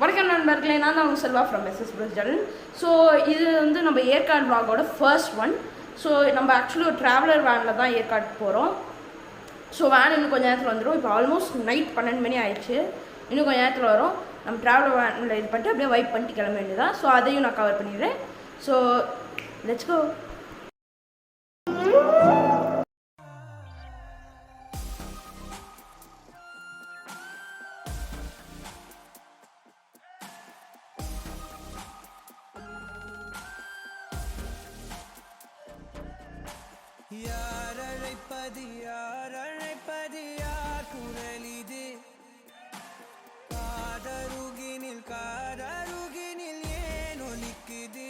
வணக்கம் நண்பர்களே, நான் தான் உங்கள் செல்வா ஃப்ரம் எஸ்எஸ் பிரஜல். ஸோ இது வந்து நம்ம ஏற்காடு vlogோட ஃபர்ஸ்ட் ஒன். ஸோ நம்ம ஆக்சுவலி ஒரு ட்ராவலர் வேனில் தான் ஏற்காடு போகிறோம். ஸோ வேன் இன்னும் கொஞ்சம் நேரத்தில் வந்துடும். இப்போ ஆல்மோஸ்ட் நைட் 12 மணி ஆயிடுச்சு. இன்னும் கொஞ்சம் நேரத்தில் வரும். நம்ம ட்ராவலர் வேனில் இது பண்ணிட்டு அப்படியே வைப் பண்ணிட்டு கிளம்ப வேண்டியதான். ஸோ அதையும் நான் கவர் பண்ணிடுறேன். So let's go. யார் அழைப்பது யார் அழைப்பது யார் குரல் இது? காதருகினில் ஏன் ஒலிக்குது?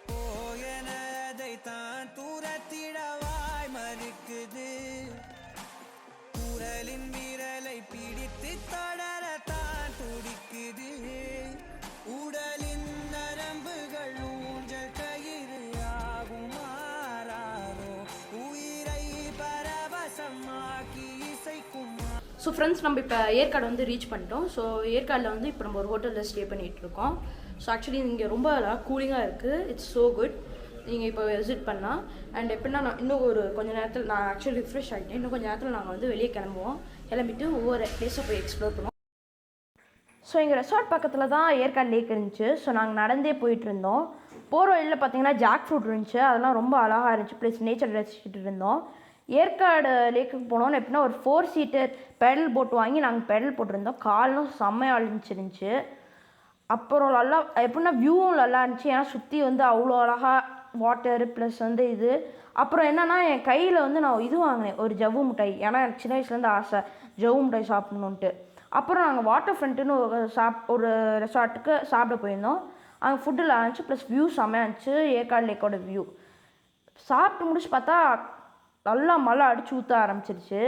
போயனதை தான் தூரத்திடவாய் மறுக்குது. குரலின் விரலை பிடித்து தொடரத்தான் துடிக்குது. உடலின் நரம்புகள் ஊஞ்சல் கயிறு ஆகும். ஸோ ஃப்ரெண்ட்ஸ், நம்ம இப்போ ஏற்காடு வந்து ரீச் பண்ணிட்டோம். ஸோ ஏற்காடில் வந்து இப்போ நம்ம ஒரு ஹோட்டலில் ஸ்டே பண்ணிகிட்ருக்கோம். ஸோ ஆக்சுவலி இங்கே ரொம்ப கூலிங்காக இருக்குது. It's so good. நீங்கள் இப்போ விசிட் பண்ணலாம். அண்ட் எப்படின்னா நான் இன்னும் ஒரு கொஞ்சம் நேரத்தில் நான் ஆக்சுவலி ரிஃப்ரெஷ் ஆகிட்டேன். இன்னும் கொஞ்சம் நேரத்தில் நாங்கள் வந்து வெளியே கிளம்பிட்டு ஒவ்வொரு பிளேஸை போய் எக்ஸ்ப்ளோர் பண்ணுவோம். ஸோ எங்கள் ரெசார்ட் பக்கத்தில் தான் ஏற்காடு லேக் இருந்துச்சு. ஸோ நாங்கள் நடந்தே போயிட்டு இருந்தோம். போகிற வழியில் பார்த்தீங்கன்னா ஜாக் ஃப்ரூட் இருந்துச்சு. அதெல்லாம் ரொம்ப அழகாக இருந்துச்சு. ப்ளஸ் நேச்சர் ரசிச்சுட்டு இருந்தோம். ஏற்காடு லேக்குக்கு போனோன்னு எப்படின்னா ஒரு 4 சீட்டர் பெடல் போட் வாங்கி நாங்கள் பெடல் போட்டிருந்தோம். காலும் செம்மையாக இருந்துச்சு. அப்புறம் நல்லா எப்படின்னா வியூவும் நல்லா இருந்துச்சு. ஏன்னா சுற்றி வந்து அவ்வளோ அழகாக வாட்டர் ப்ளஸ் வந்து இது. அப்புறம் என்னென்னா என் கையில் வந்து நான் இது வாங்கினேன், ஒரு ஜவ்வு மிட்டாய். ஏன்னா எனக்கு சின்ன வயசுலேருந்து ஆசை ஜவ்வு மிட்டாய் சாப்பிட்ணுன்ட்டு. அப்புறம் நாங்கள் வாட்டர் ஃப்ரண்ட்டுன்னு ஒரு ரெசார்ட்டுக்கு சாப்பிட போயிருந்தோம். அங்கே ஃபுட்டு நல்லா இருந்துச்சு. ப்ளஸ் வியூ செம்மையாக இருந்துச்சு. ஏற்காடு லேக்கோட வியூ சாப்பிட்டு முடிச்சு பார்த்தா நல்லா மழை அடிச்சு ஊற்ற ஆரம்பிச்சிருச்சு.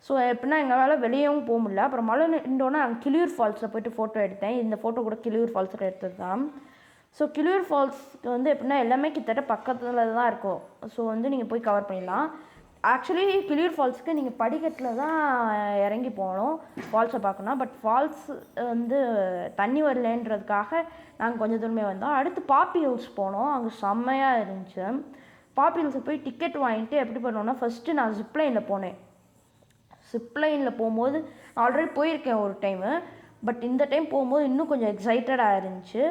ஸோ எப்படின்னா எங்களால் வெளியவும் போக முடியல. அப்புறம் மழை நின்றோன்னே நாங்கள் கிளியூர் ஃபால்ஸில் போய்ட்டு ஃபோட்டோ எடுத்தேன். இந்த ஃபோட்டோ கூட கிளியூர் ஃபால்ஸில் எடுத்தது தான். ஸோ கிளியூர் ஃபால்ஸ்க்கு வந்து எப்படின்னா எல்லாமே கிட்டத்தட்ட பக்கத்தில் தான் இருக்கும். ஸோ வந்து நீங்கள் போய் கவர் பண்ணிடலாம். ஆக்சுவலி கிளியூர் ஃபால்ஸுக்கு நீங்கள் படிக்கட்டில் தான் இறங்கி போகணும் ஃபால்ஸை பார்க்கணும். பட் ஃபால்ஸ் வந்து தண்ணி வரலன்றதுக்காக நாங்கள் கொஞ்சம் தூரமே வந்தோம். அடுத்து பாப்பி ஹில்ஸ் போனோம். அங்கே செம்மையாக இருந்துச்சு. பாப்பி ஹில்ஸை போய் டிக்கெட் வாங்கிட்டு எப்படி பண்ணோன்னா, ஃபஸ்ட்டு நான் ஜிப்லைனில் போனேன். ஜிப்லைனில் போகும்போது நான் ஆல்ரெடி போயிருக்கேன் ஒரு டைமு. பட் இந்த டைம் போகும்போது இன்னும் கொஞ்சம் எக்ஸைட்டடாக இருந்துச்சு.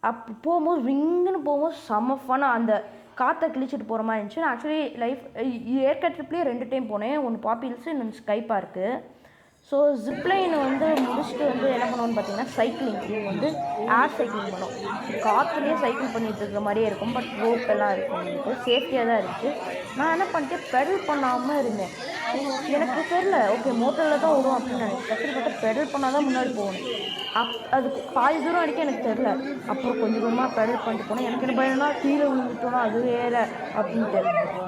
அப்போ போகும்போது விங்குன்னு போகும்போது செம்ம ஃபன்னாக அந்த காற்றை கிழிச்சிட்டு போகிற மாதிரி இருந்துச்சு. நான் ஆக்சுவலி ஏற்காடு ட்ரிப்லேயே 2 டைம் போனேன். ஒன்று பாப்பி ஹில்ஸு, இன்னொன்று ஸ்கை பார்க்கு. ஸோ ஜிப்லைன் வந்து முடிச்சுட்டு வந்து என்ன பண்ணுவோன்னு பார்த்தீங்கன்னா சைக்கிளிங் வந்து ஏர் சைக்கிளிங் பண்ணோம். காற்றுலேயே சைக்கிள் பண்ணிகிட்டு இருக்கிற மாதிரியே இருக்கும். பட் ரோப் எல்லாம் இருக்கும். எனக்கு சேஃப்டியாக தான் இருந்துச்சு. நான் என்ன பண்ணிட்டேன், பெடல் பண்ணாமல் இருந்தேன். எனக்கு தெரில, ஓகே மோட்டரில் தான் விடும் அப்படின்னு நினைச்சேன். கஷ்டப்பட்டு பார்த்தா பெடல் பண்ணால் தான் முன்னாடி போகணும். அதுக்கு பாதி தூரம் அடிக்க எனக்கு தெரில. அப்புறம் கொஞ்சம் கொஞ்சமாக பெடல் பண்ணிட்டு போனேன். எனக்கு என்ன பயம்னா கீழே விழுந்துட்டோன்னா அது வேறு அப்படின்ட்டு.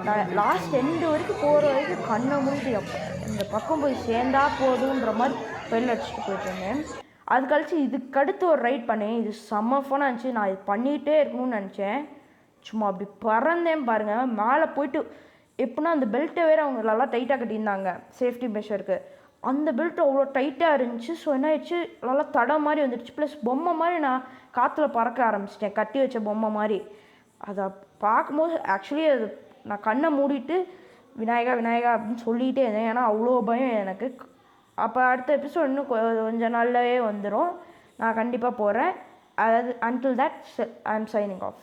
நான் லாஸ்ட் எண்டு வரைக்கும் போகிற வரைக்கும் கண்ணை மூடி இந்த பக்கம் போய் சேர்ந்தா போதுன்ற மாதிரி பெல் அடிச்சுட்டு போயிட்டு இருந்தேன். அது கழிச்சு இதுக்கடுத்து ஒரு ரைட் பண்ணேன். இது செம்ம ஃபன்னாக இருந்துச்சு. நான் இது பண்ணிகிட்டே இருக்கணும்னு நினச்சேன். சும்மா அப்படி பறந்தேன் பாருங்கள். மேலே போயிட்டு எப்படின்னா அந்த பெல்ட்டை வேறு அவங்க நல்லா டைட்டாக கட்டியிருந்தாங்க சேஃப்டி மெஷருக்கு. அந்த பெல்ட் அவ்வளோ டைட்டாக இருந்துச்சு. ஸோ என்ன ஆயிடுச்சு, நல்லா தடை மாதிரி வந்துடுச்சு. ப்ளஸ் பொம்மை மாதிரி நான் காற்றுல பறக்க ஆரம்பிச்சிட்டேன், கட்டி வச்ச பொம்மை மாதிரி. அதை பார்க்கும்போது ஆக்சுவலி அது நான் கண்ணை மூடிட்டு விநாயகா விநாயகா அப்படின்னு சொல்லிகிட்டே இருந்தேன். ஏன்னா அவ்வளோ பயம் எனக்கு. அப்போ அடுத்த எபிசோட் இன்னும் கொஞ்சம் நாள்லவே வந்துடும். நான் கண்டிப்பாக போகிறேன். அதாவது until that I am signing off.